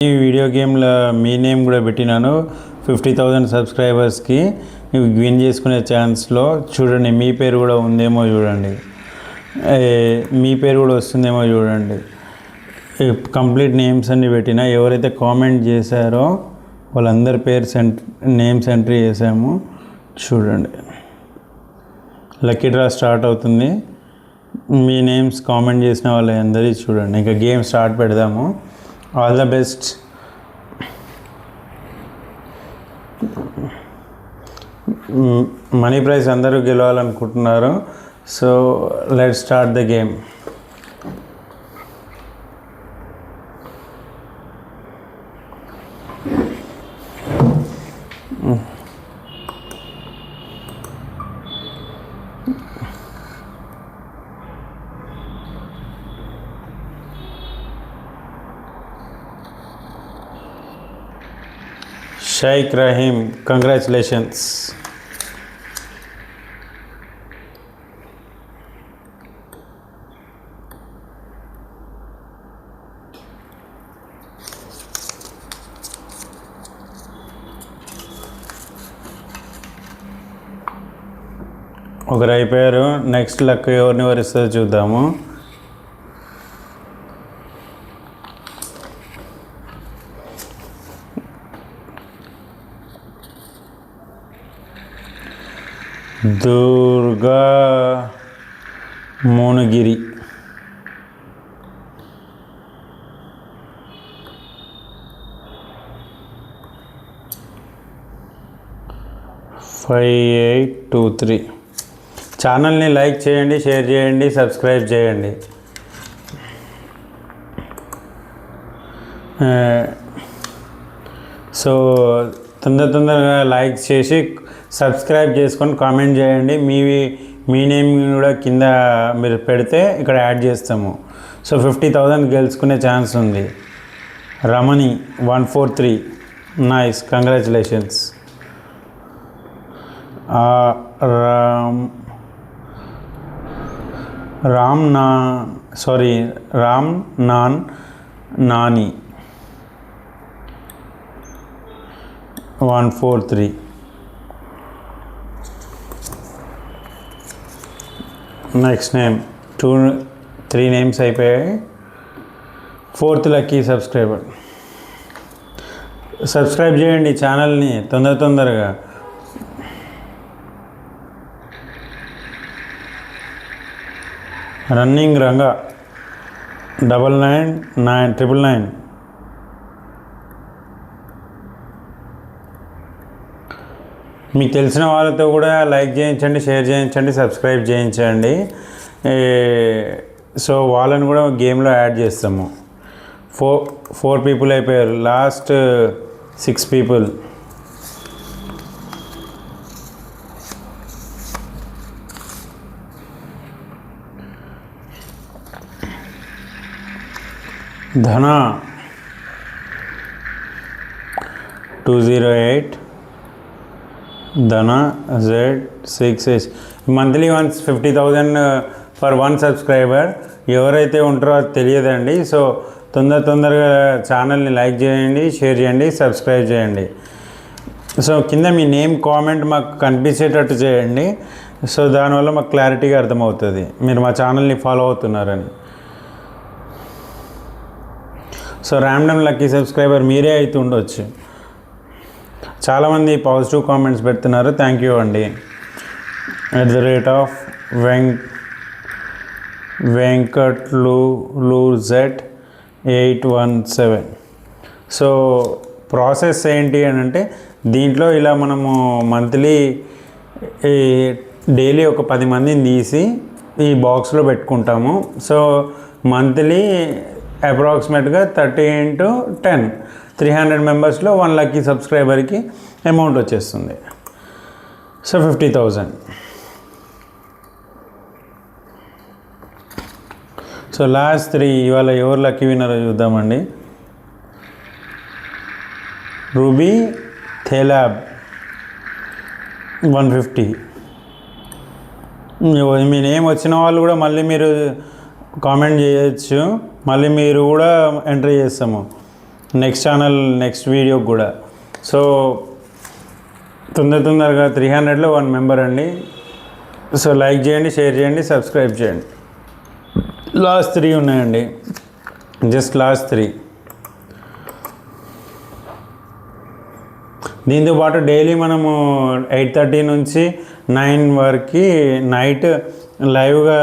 ఈ వీడియో గేమ్లో మీ నేమ్ కూడా పెట్టినాను 50,000 సబ్స్క్రైబర్స్కి విన్ చేసుకునే ఛాన్స్లో చూడండి. మీ పేరు కూడా ఉందేమో చూడండి, మీ పేరు కూడా వస్తుందేమో చూడండి. కంప్లీట్ నేమ్స్ అన్ని పెట్టిన ఎవరైతే కామెంట్ చేశారో వాళ్ళందరి పేరు నేమ్స్ ఎంట్రీ చేసాము చూడండి. లక్కీ డ్రా స్టార్ట్ అవుతుంది. మీ నేమ్స్ కామెంట్ చేసిన వాళ్ళందరి చూడండి. ఇంకా గేమ్ స్టార్ట్ పెడదాము. All the best. Money prize అందరూ గెలవాలనుకుంటున్నారు. So let start the game. Shaik Rahim, congratulations. ఒకరు అయిపోయారు. నెక్స్ట్ లక్ ఎవరిని వరిస్తుందో చూద్దాము. దుర్గా మోనగిరి, ఫైవ్ 823. ఛానల్ని లైక్ చేయండి, షేర్ చేయండి, సబ్స్క్రైబ్ చేయండి. సో తొందరగా లైక్ చేసి సబ్స్క్రైబ్ చేసుకొని కామెంట్ చేయండి. మీ నేమ్ కూడా కింద మీరు పెడితే ఇక్కడ యాడ్ చేస్తాము. సో 50,000 గెలుచుకునే ఛాన్స్ ఉంది. రమణి 143, nice, congratulations. Ram Nani 143. Next name 3 names అయిపోయాయి. 4th lucky subscriber. సబ్స్క్రైబ్ చేయండి ఛానల్ని తొందరగా. రన్నింగ్ రంగా 999. మీకు తెలిసిన వాళ్ళతో కూడా లైక్ చేయించండి, షేర్ చేయించండి, సబ్స్క్రైబ్ చేయించండి. సో వాళ్ళని కూడా గేమ్లో యాడ్ చేస్తాము. 4 పీపుల్ అయిపోయారు. Last 6 people. ధన 208, ధన Z66. Monthly once 50,000 for 1 subscriber. ఎవరైతే ఉంటారో అది తెలియదండి. సో తొందరగా ఛానల్ని లైక్ చేయండి, షేర్ చేయండి, సబ్స్క్రైబ్ చేయండి. సో కింద మీ నేమ్ కామెంట్ మాకు కనిపించేటట్టు చేయండి. సో దానివల్ల మాకు క్లారిటీగా అర్థమవుతుంది మీరు మా ఛానల్ని ఫాలో అవుతున్నారని. సో ర్యాండమ్ లక్కీ సబ్స్క్రైబర్ మీరే అయితే ఉండొచ్చు. చాలామంది పాజిటివ్ కామెంట్స్ పెడుతున్నారు. థ్యాంక్ యూ అండి. @వెంకట్లుZ817. సో ప్రాసెస్ ఏంటి అని అంటే దీంట్లో ఇలా మనము మంత్లీ డైలీ ఒక 10 మందిని తీసి ఈ బాక్స్లో పెట్టుకుంటాము. సో మంత్లీ అప్రాక్సిమేట్గా 30 × 10 300 మెంబర్స్లో 1 లక్కీ సబ్స్క్రైబర్కి అమౌంట్ వచ్చేస్తుంది. సో 50,000. సో లాస్ట్ 3 ఇవాళ ఎవరు లక్కీ విన్నరో చూద్దామండి. రూబీ థేలాబ్ 150. మీ నేమ్ వచ్చిన వాళ్ళు కూడా మళ్ళీ మీరు కామెంట్ చేయొచ్చు, మళ్ళీ మీరు కూడా ఎంట్రీ చేస్తాము. నెక్స్ట్ వీడియో కూడా. సో తొందరగా 300లో 1 మెంబర్ అండి. సో లైక్ చేయండి, షేర్ చేయండి, సబ్స్క్రైబ్ చేయండి. లాస్ట్ 3 ఉన్నాయండి, జస్ట్ లాస్ట్ 3. దీంతోపాటు డైలీ మనము 8:30 నుంచి 9 వరకు నైట్ లైవ్గా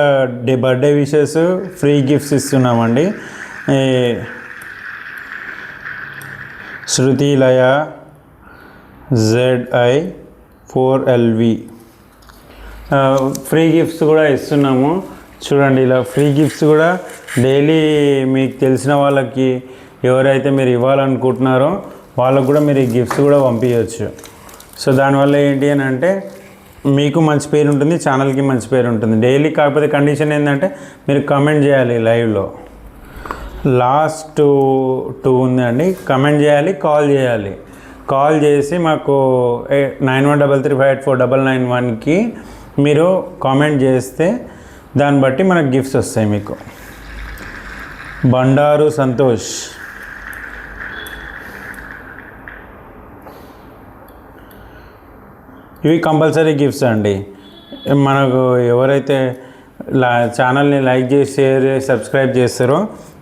బర్త్డే విషెస్, ఫ్రీ గిఫ్ట్స్ ఇస్తున్నామండి. శృతి లయ ZI4LV ఫ్రీ గిఫ్ట్స్ కూడా ఇస్తున్నాము. చూడండి, ఇలా ఫ్రీ గిఫ్ట్స్ కూడా డైలీ మీకు తెలిసిన వాళ్ళకి ఎవరైతే మీరు ఇవ్వాలనుకుంటున్నారో వాళ్ళకు కూడా మీరు ఈ గిఫ్ట్స్ కూడా పంపించవచ్చు. సో దానివల్ల ఏంటి అని అంటే మీకు మంచి పేరు ఉంటుంది, ఛానల్కి మంచి పేరు ఉంటుంది డైలీ. కాకపోతే కండిషన్ ఏంటంటే మీరు కమెంట్ చేయాలి లైవ్లో. లాస్ట్ 2 ఉందండి, కమెంట్ చేయాలి, కాల్ చేయాలి. కాల్ చేసి మాకు 9133584991కి మీరు కామెంట్ చేస్తే దాన్ని బట్టి మనకు గిఫ్ట్స్ వస్తాయి మీకు. బండారు సంతోష్, ఇవి కంపల్సరీ గిఫ్ట్స్ అండి. మనకు ఎవరైతే ఛానల్ని లైక్ చేసి షేర్ చేసి సబ్స్క్రైబ్ చేస్తారో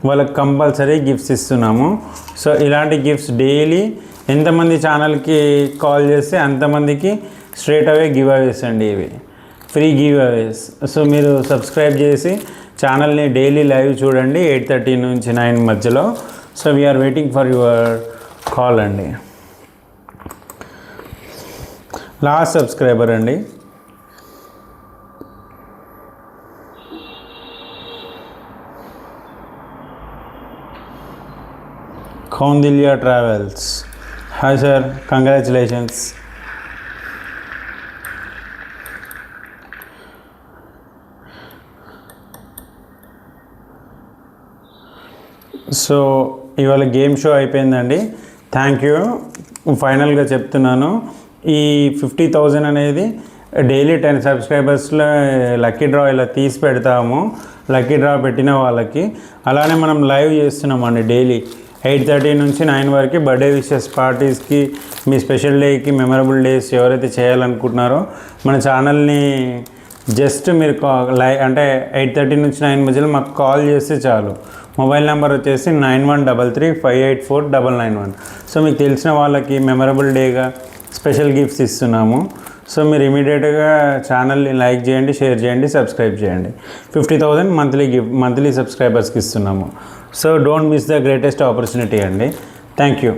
వాళ్ళకి కంపల్సరీ గిఫ్ట్స్ ఇస్తున్నాము. సో ఇలాంటి గిఫ్ట్స్ డైలీ ఎంతమంది ఛానల్కి కాల్ చేస్తే అంతమందికి స్ట్రేట్ అవే గివ్ అవేస్ అండి, ఇవి ఫ్రీ గివ్ అవేస్. సో మీరు సబ్స్క్రైబ్ చేసి ఛానల్ని డైలీ లైవ్ చూడండి 8:30 నుంచి 9 మధ్యలో. So we are waiting for your call అండి. లాస్ట్ సబ్స్క్రైబర్ అండి, Kaundilya travels. Hi sir, congratulations. So ఇవాళ గేమ్ షో అయిపోయిందండి. Thank you. ఫైనల్గా చెప్తున్నాను, ఈ 50,000 అనేది డైలీ 10 సబ్స్క్రైబర్స్లో లక్కీ డ్రా ఇలా తీసి పెడతాము. లక్కీ డ్రా పెట్టిన వాళ్ళకి అలానే మనం లైవ్ చేస్తున్నామండి డైలీ 8:30 నుంచి 9 వరకు. బర్త్డే విషెస్, పార్టీస్కి, మీ స్పెషల్ డేకి, మెమరబుల్ డేస్ ఎవరైతే చేయాలనుకుంటున్నారో మన ఛానల్ని జస్ట్ మీరు అంటే 8:30 నుంచి 9 మధ్యలో మాకు కాల్ చేస్తే చాలు. మొబైల్ నెంబర్ వచ్చేసి 9133584991. సో మీకు తెలిసిన వాళ్ళకి మెమరబుల్ డేగా స్పెషల్ గిఫ్ట్స్ ఇస్తున్నాము. సో మీరు ఇమీడియట్గా ఛానల్ని లైక్ చేయండి, షేర్ చేయండి, సబ్స్క్రైబ్ చేయండి. 50,000 మంత్లీ సబ్స్క్రైబర్స్కి ఇస్తున్నాము. So don't miss the greatest opportunity అండి. Thank you.